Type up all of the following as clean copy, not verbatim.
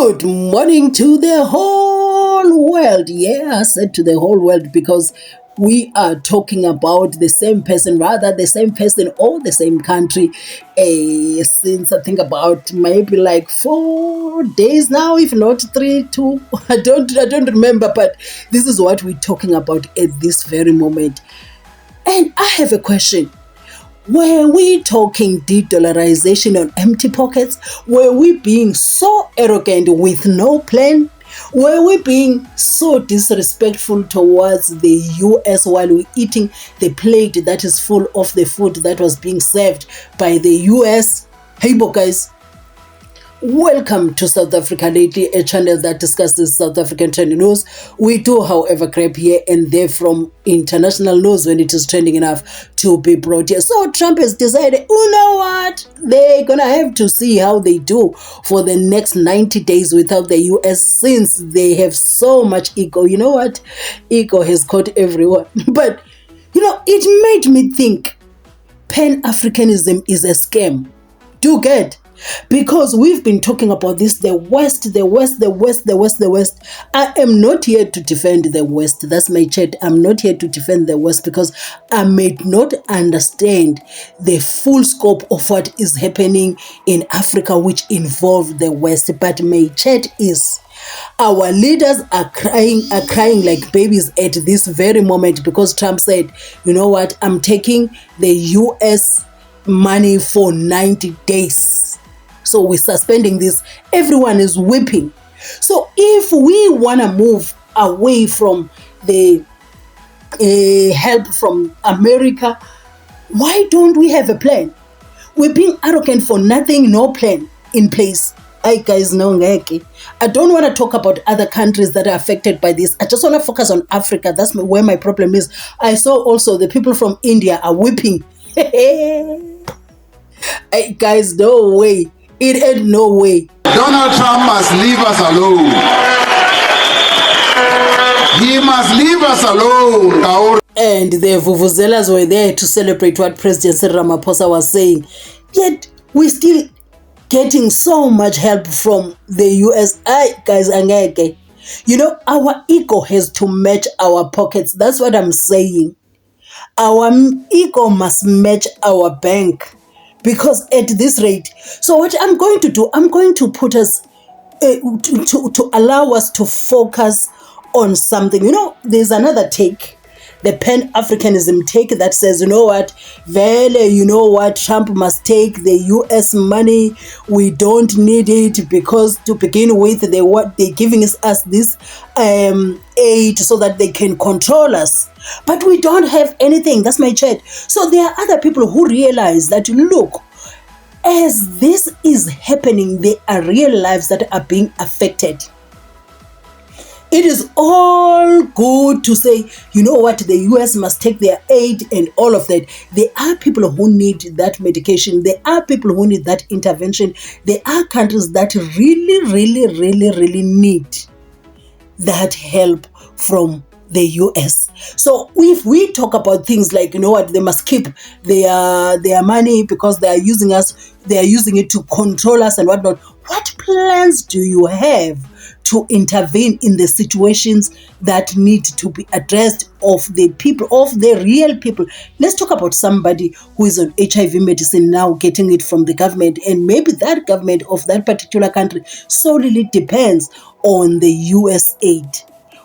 Good morning to the whole world. Yeah, I said to the whole world because we are talking about the same person, rather the same person or the same country. Since I think about maybe like 4 days now, if not 3, 2. I don't remember, but this is what we're talking about at this very moment. And I have a question. Were we talking de-dollarization on empty pockets? Were we being so arrogant with no plan? Were we being so disrespectful towards the US while we're eating the plate that is full of the food that was being served by the US? Hey, guys. Welcome to South Africa Lately, a channel that discusses South African trending news. We do, however, grab here and there from international news when it is trending enough to be brought here. So Trump has decided, you know what? They're going to have to see how they do for the next 90 days without the US, since they have so much ego. You know what? Ego has caught everyone. But, it made me think Pan-Africanism is a scam. Do get? Because we've been talking about this, the West. I am not here to defend the West. That's my chat. I'm not here to defend the West because I may not understand the full scope of what is happening in Africa, which involve the West. But my chat is, our leaders are crying like babies at this very moment because Trump said, you know what, I'm taking the US money for 90 days. So we're suspending this. Everyone is weeping. So if we want to move away from the help from America, why don't we have a plan? We're being arrogant for nothing, no plan in place. I guys know. I don't want to talk about other countries that are affected by this. I just want to focus on Africa. That's where my problem is. I saw also the people from India are weeping. Hey, guys, no way. It ain't no way. Donald Trump must leave us alone. He must leave us alone. And the vuvuzelas were there to celebrate what President Cyril Ramaphosa was saying. Yet, we're still getting so much help from the US. Guys, our ego has to match our pockets. That's what I'm saying. Our ego must match our bank. Because at this rate, so what I'm going to do, I'm going to put us, to allow us to focus on something. There's another take, the Pan-Africanism take that says, Trump must take the US money. We don't need it because to begin with, they're giving us this aid so that they can control us. But we don't have anything. That's my chat. So there are other people who realize that, look, as this is happening, there are real lives that are being affected. It is all good to say, the US must take their aid and all of that. There are people who need that medication. There are people who need that intervention. There are countries that really need that help from the US. So if we talk about things like, they must keep their money because they are using us, they are using it to control us and whatnot. What plans do you have to intervene in the situations that need to be addressed of the people, of the real people? Let's talk about somebody who is on HIV medicine now, getting it from the government, and maybe that government of that particular country solely depends on the US aid.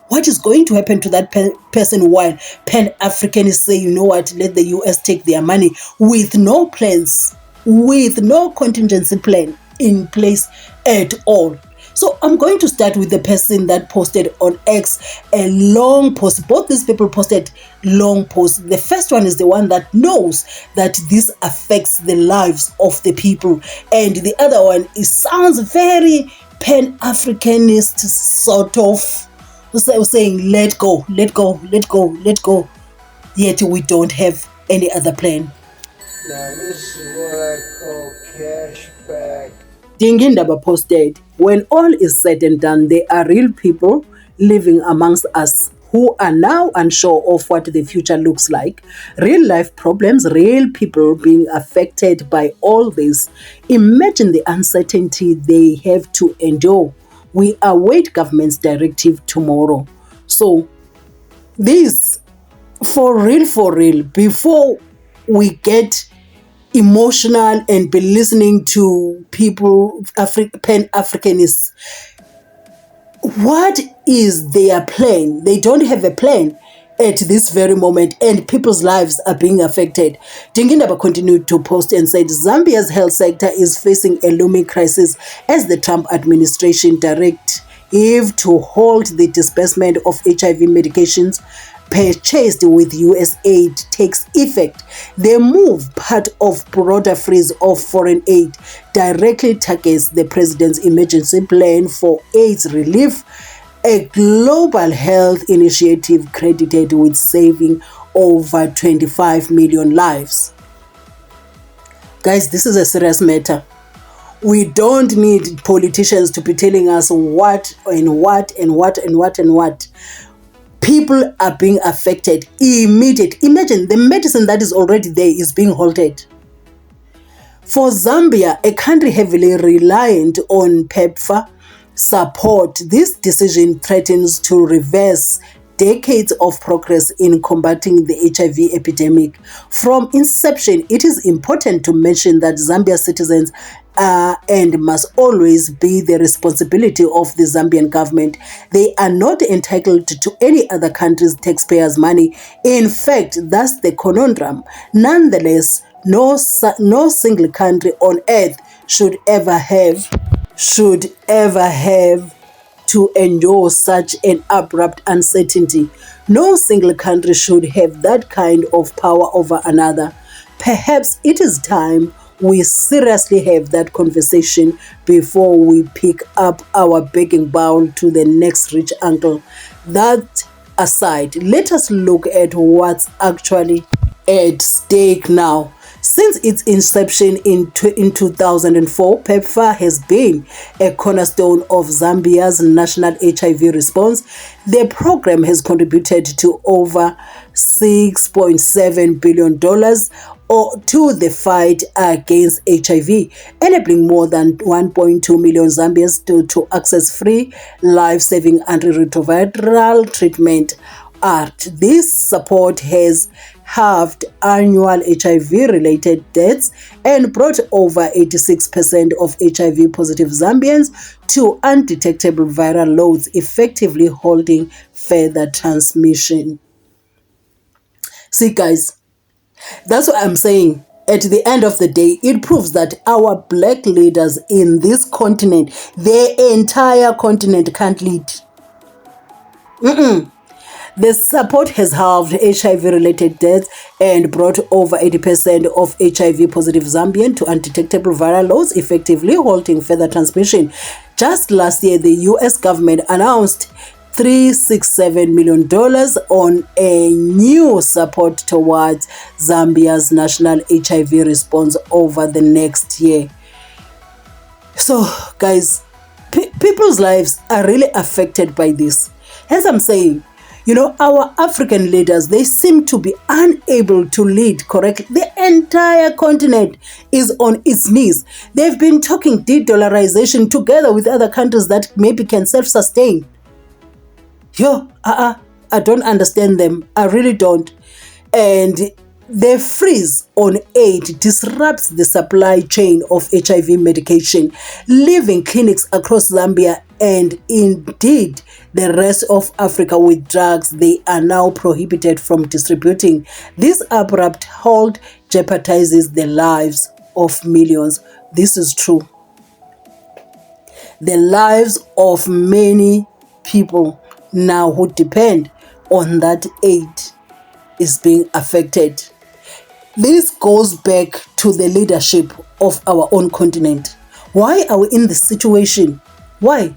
What is going to happen to that person while Pan-Africanists say, let the US take their money with no plans, with no contingency plan in place at all? So I'm going to start with the person that posted on X a long post. Both these people posted long posts. The first one is the one that knows that this affects the lives of the people. And the other one, it sounds very Pan-Africanist sort of, saying, let go. Yet we don't have any other plan. Now this is what I call cash back. Dingindaba posted, when all is said and done, there are real people living amongst us who are now unsure of what the future looks like. Real life problems, real people being affected by all this. Imagine the uncertainty they have to endure We await government's directive tomorrow. So this, for real, before we get emotional and be listening to people, Pan-Africanists, what is their plan? They don't have a plan at this very moment, and people's lives are being affected. Dinald continued to post and said Zambia's health sector is facing a looming crisis as the Trump administration directive to halt the disbursement of HIV medications purchased with Usaid takes effect. The move, part of broader freeze of foreign aid, directly targets the president's emergency plan for AIDS relief, a global health initiative credited with saving over 25 million lives. Guys, this is a serious matter. We don't need politicians to be telling us what and what and what and what and what. People are being affected immediately. Imagine the medicine that is already there is being halted. For Zambia, a country heavily reliant on PEPFAR support, this decision threatens to reverse decades of progress in combating the HIV epidemic. From inception, it is important to mention that Zambia's citizens are and must always be the responsibility of the Zambian government. They are not entitled to any other country's taxpayers' money. In fact, that's the conundrum. Nonetheless, no single country on earth should ever have to endure such an abrupt uncertainty. No single country should have that kind of power over another. Perhaps it is time we seriously have that conversation before we pick up our begging bowl to the next rich uncle. That aside, let us look at what's actually at stake now. Since its inception in 2004, PEPFAR has been a cornerstone of Zambia's national HIV response. The program has contributed to over $6.7 billion to the fight against HIV, enabling more than 1.2 million Zambians to access free, life-saving antiretroviral treatment. This support has halved annual HIV-related deaths and brought over 86% of HIV-positive Zambians to undetectable viral loads, effectively holding further transmission. See, guys, that's what I'm saying. At the end of the day, it proves that our black leaders in this continent, the entire continent, can't lead. The support has halved HIV-related deaths and brought over 80% of HIV-positive Zambians to undetectable viral loads, effectively halting further transmission. Just last year, the U.S. government announced $367 million on a new support towards Zambia's national HIV response over the next year. So, guys, people's lives are really affected by this. As I'm saying, our African leaders, they seem to be unable to lead correctly. The entire continent is on its knees. They've been talking de-dollarization together with other countries that maybe can self-sustain. I don't understand them. I really don't. And the freeze on aid disrupts the supply chain of HIV medication, leaving clinics across Zambia and indeed the rest of Africa with drugs they are now prohibited from distributing. This abrupt halt jeopardizes the lives of millions. This is true. The lives of many people now who depend on that aid is being affected. This goes back to the leadership of our own continent. Why are we in this situation? Why?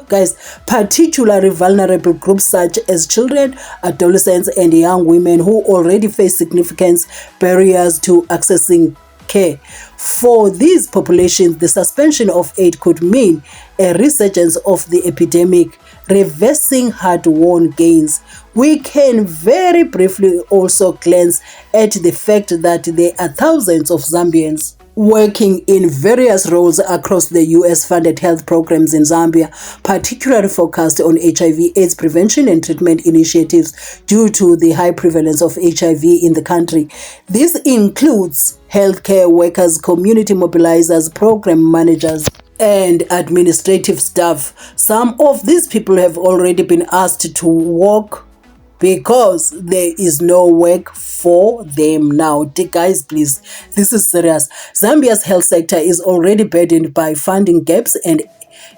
Guys, particularly vulnerable groups such as children, adolescents, and young women who already face significant barriers to accessing care. For these populations, the suspension of aid could mean a resurgence of the epidemic, reversing hard-won gains. We can very briefly also glance at the fact that there are thousands of Zambians working in various roles across the US-funded health programs in Zambia, particularly focused on HIV/AIDS prevention and treatment initiatives due to the high prevalence of HIV in the country. This includes healthcare workers, community mobilizers, program managers, and administrative staff. Some of these people have already been asked to work because there is no work for them now. Guys, please, this is serious. Zambia's health sector is already burdened by funding gaps and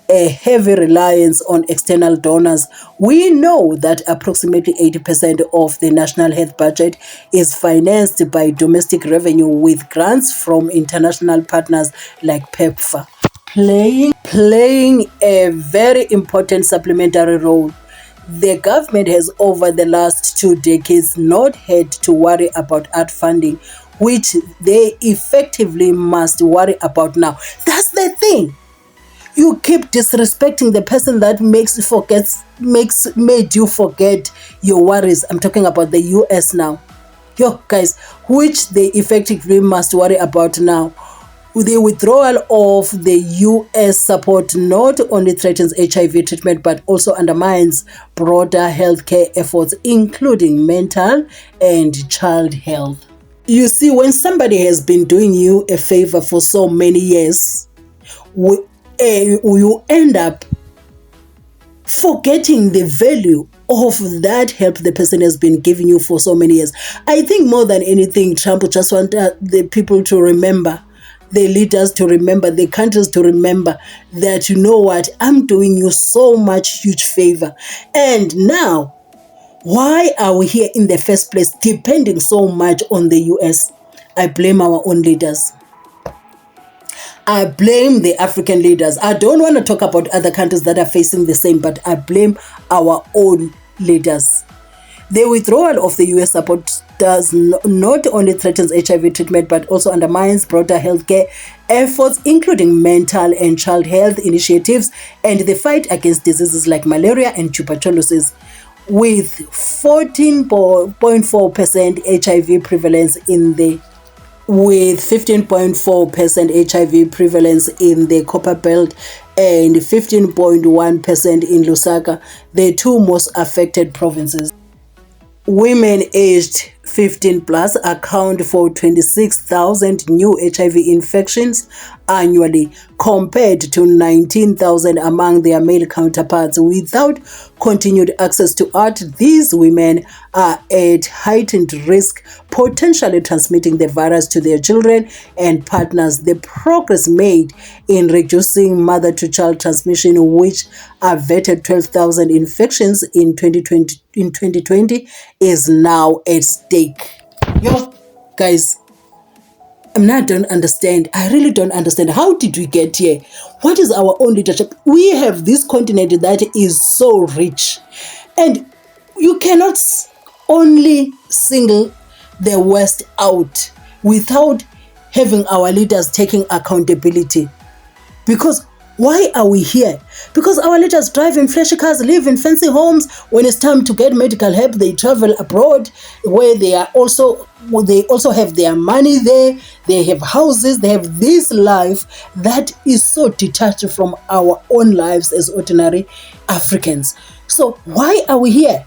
a heavy reliance on external donors. We know that approximately 80% of the national health budget is financed by domestic revenue, with grants from international partners like PEPFAR playing a very important supplementary role. The government has over the last 2 decades not had to worry about art funding, which they effectively must worry about now. That's the thing. You keep disrespecting the person that made you forget your worries. I'm talking about the US now. Yo, guys, which they effectively must worry about now. The withdrawal of the US support not only threatens HIV treatment but also undermines broader healthcare efforts, including mental and child health. You see, when somebody has been doing you a favor for so many years, you end up forgetting the value of that help the person has been giving you for so many years. I think more than anything, Trump just wants the people to remember, the leaders to remember, the countries to remember that, you know what, I'm doing you so much huge favor. And now, why are we here in the first place depending so much on the US? I blame our own leaders. I blame the African leaders. I don't want to talk about other countries that are facing the same, but I blame our own leaders. The withdrawal of the US support does not only threatens HIV treatment, but also undermines broader healthcare efforts, including mental and child health initiatives and the fight against diseases like malaria and tuberculosis. With 14.4% HIV prevalence in the with 15.4% HIV prevalence in the Copper Belt and 15.1% in Lusaka, the two most affected provinces. Women aged 15 plus account for 26,000 new HIV infections annually, compared to 19,000 among their male counterparts. Without continued access to art, these women are at heightened risk, potentially transmitting the virus to their children and partners. The progress made in reducing mother-to-child transmission, which averted 12,000 infections in 2020, is now at stake. Yo, guys, I don't understand. I really don't understand. How did we get here? What is our own leadership? We have this continent that is so rich, and you cannot only single the West out without having our leaders taking accountability. Because why are we here? Because our leaders drive in flashy cars, live in fancy homes. When it's time to get medical help, they travel abroad, where they also have their money there. They have houses. They have this life that is so detached from our own lives as ordinary Africans. So why are we here?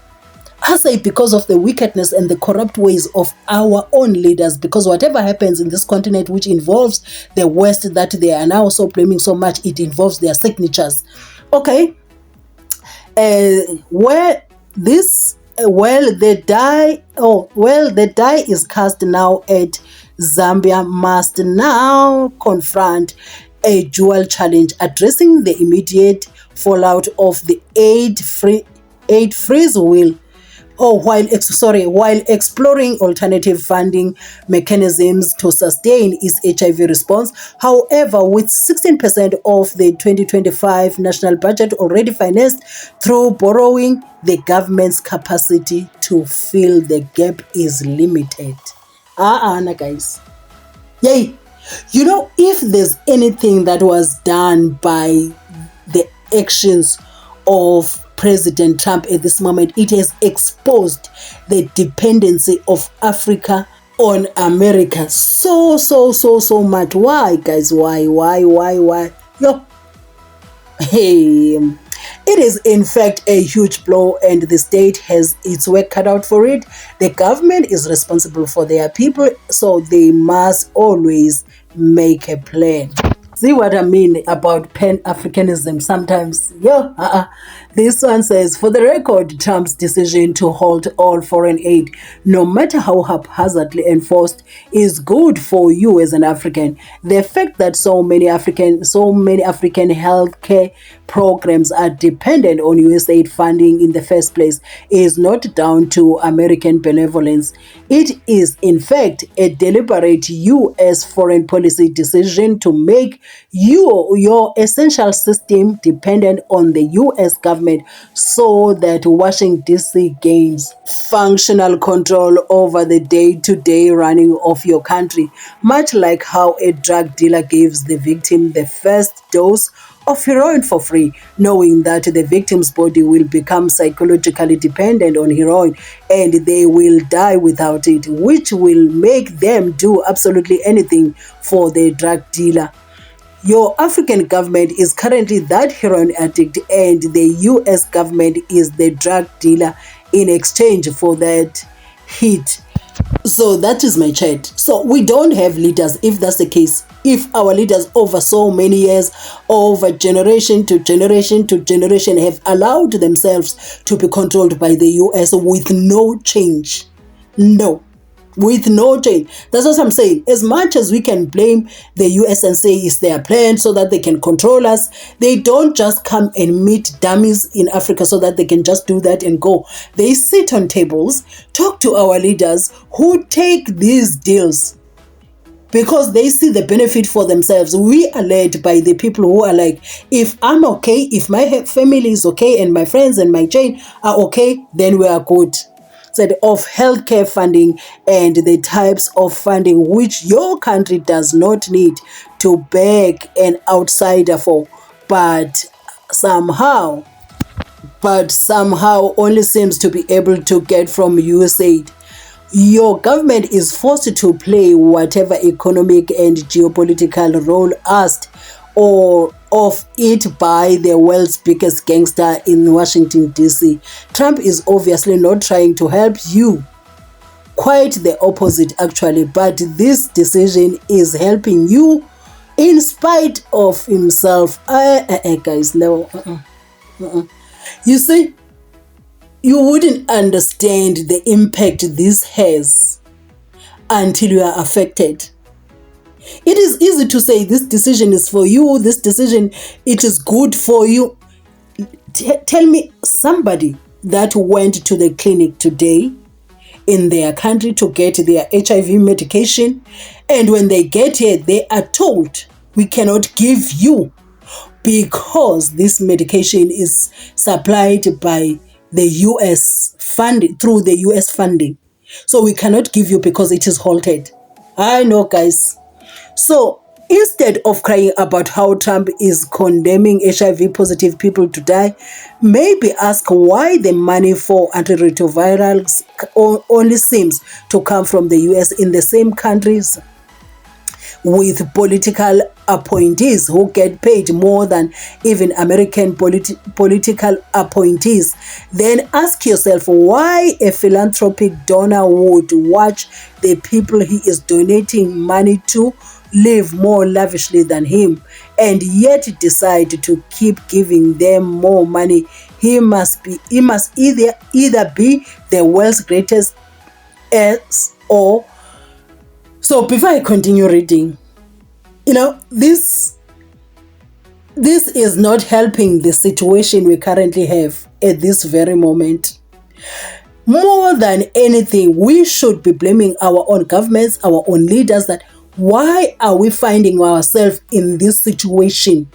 I say because of the wickedness and the corrupt ways of our own leaders, because whatever happens in this continent which involves the West that they are now so blaming so much, it involves their signatures. Okay. The die is cast now at Zambia must now confront a dual challenge, addressing the immediate fallout of the aid freeze while exploring alternative funding mechanisms to sustain its HIV response. However, with 16% of the 2025 national budget already financed through borrowing, the government's capacity to fill the gap is limited. Guys. Yay! You know, if there's anything that was done by the actions of President Trump at this moment, it has exposed the dependency of Africa on America so much. Why, guys? Why? Yo, hey, it is in fact a huge blow, and the state has its work cut out for it. The government is responsible for their people, so they must always make a plan. See what I mean about Pan-Africanism sometimes? This one says, for the record, Trump's decision to halt all foreign aid, no matter how haphazardly enforced, is good for you as an African. The fact that so many African healthcare programs are dependent on USAID funding in the first place is not down to American benevolence. It is, in fact, a deliberate US foreign policy decision to make your essential system dependent on the US government so that Washington DC gains functional control over the day-to-day running of your country, much like how a drug dealer gives the victim the first dose of heroin for free, knowing that the victim's body will become psychologically dependent on heroin and they will die without it, which will make them do absolutely anything for the drug dealer. Your African government is currently that heroin addict, and the US government is the drug dealer in exchange for that hit. So that is my chat. So we don't have leaders if that's the case. If our leaders over so many years, over generation to generation to generation, have allowed themselves to be controlled by the US with no change. No. With no change. That's what I'm saying. As much as we can blame the US and say it's their plan so that they can control us, they don't just come and meet dummies in Africa so that they can just do that and go. They sit on tables, talk to our leaders who take these deals because they see the benefit for themselves. We are led by the people who are like, if I'm okay, if my family is okay, and my friends and my chain are okay, then we are good. Said of healthcare funding and the types of funding which your country does not need to beg an outsider for, but somehow only seems to be able to get from USAID. Your government is forced to play whatever economic and geopolitical role asked or of it by the world's biggest gangster in Washington, D.C. Trump is obviously not trying to help you. Quite the opposite, actually. But this decision is helping you in spite of himself. Guys, no. You see, you wouldn't understand the impact this has until you are affected. It is easy to say this decision is for you, this decision, it is good for you. Tell me somebody that went to the clinic today in their country to get their HIV medication, and when they get here, they are told, we cannot give you because this medication is supplied by the US funding, through the US funding. So we cannot give you because it is halted. I know, guys. So instead of crying about how Trump is condemning HIV positive people to die, maybe ask why the money for antiretrovirals only seems to come from the US in the same countries with political appointees who get paid more than even American political appointees. Then ask yourself why a philanthropic donor would watch the people he is donating money to live more lavishly than him and yet decide to keep giving them more money. He must either be the world's greatest ass or. So before I continue reading, this is not helping the situation we currently have at this very moment. More than anything, we should be blaming our own governments, our own leaders, that why are we finding ourselves in this situation?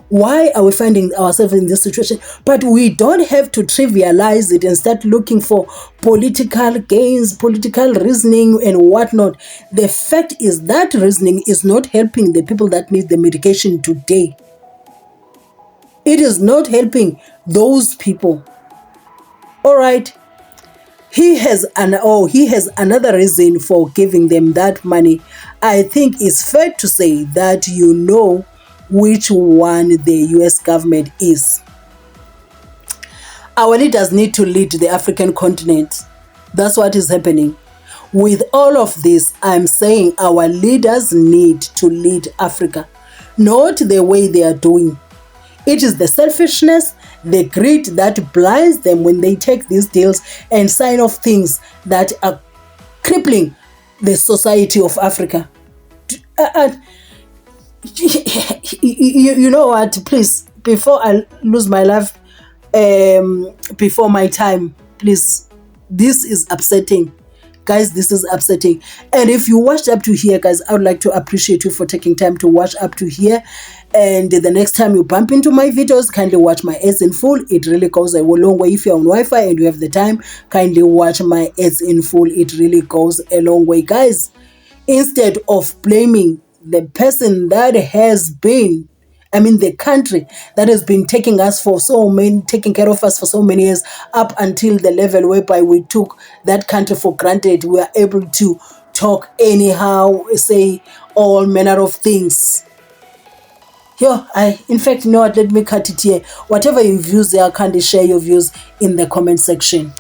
Why are we finding ourselves in this situation? But we don't have to trivialize it and start looking for political gains, political reasoning and whatnot. The fact is that reasoning is not helping the people that need the medication today. It is not helping those people. All right. he has another reason for giving them that money. I think it's fair to say that you know which one the US government is. Our leaders need to lead the African continent. That's what is happening. With all of this, I'm saying our leaders need to lead Africa, not the way they are doing. It is the selfishness, the greed that blinds them when they take these deals and sign off things that are crippling the society of Africa. You know what? Please, before I lose my life, before my time, please, this is upsetting. Guys, this is upsetting. And if you watched up to here, guys, I would like to appreciate you for taking time to watch up to here. And the next time you bump into my videos, kindly watch my ads in full. It really goes a long way. If you're on Wi-Fi and you have the time, kindly watch my ads in full. It really goes a long way, guys. Instead of blaming the person that has been, the country that has been taking care of us for so many years, up until the level whereby we took that country for granted. We are able to talk anyhow, say all manner of things. In fact, you know what, let me cut it here. Whatever your views are, kindly share your views in the comment section.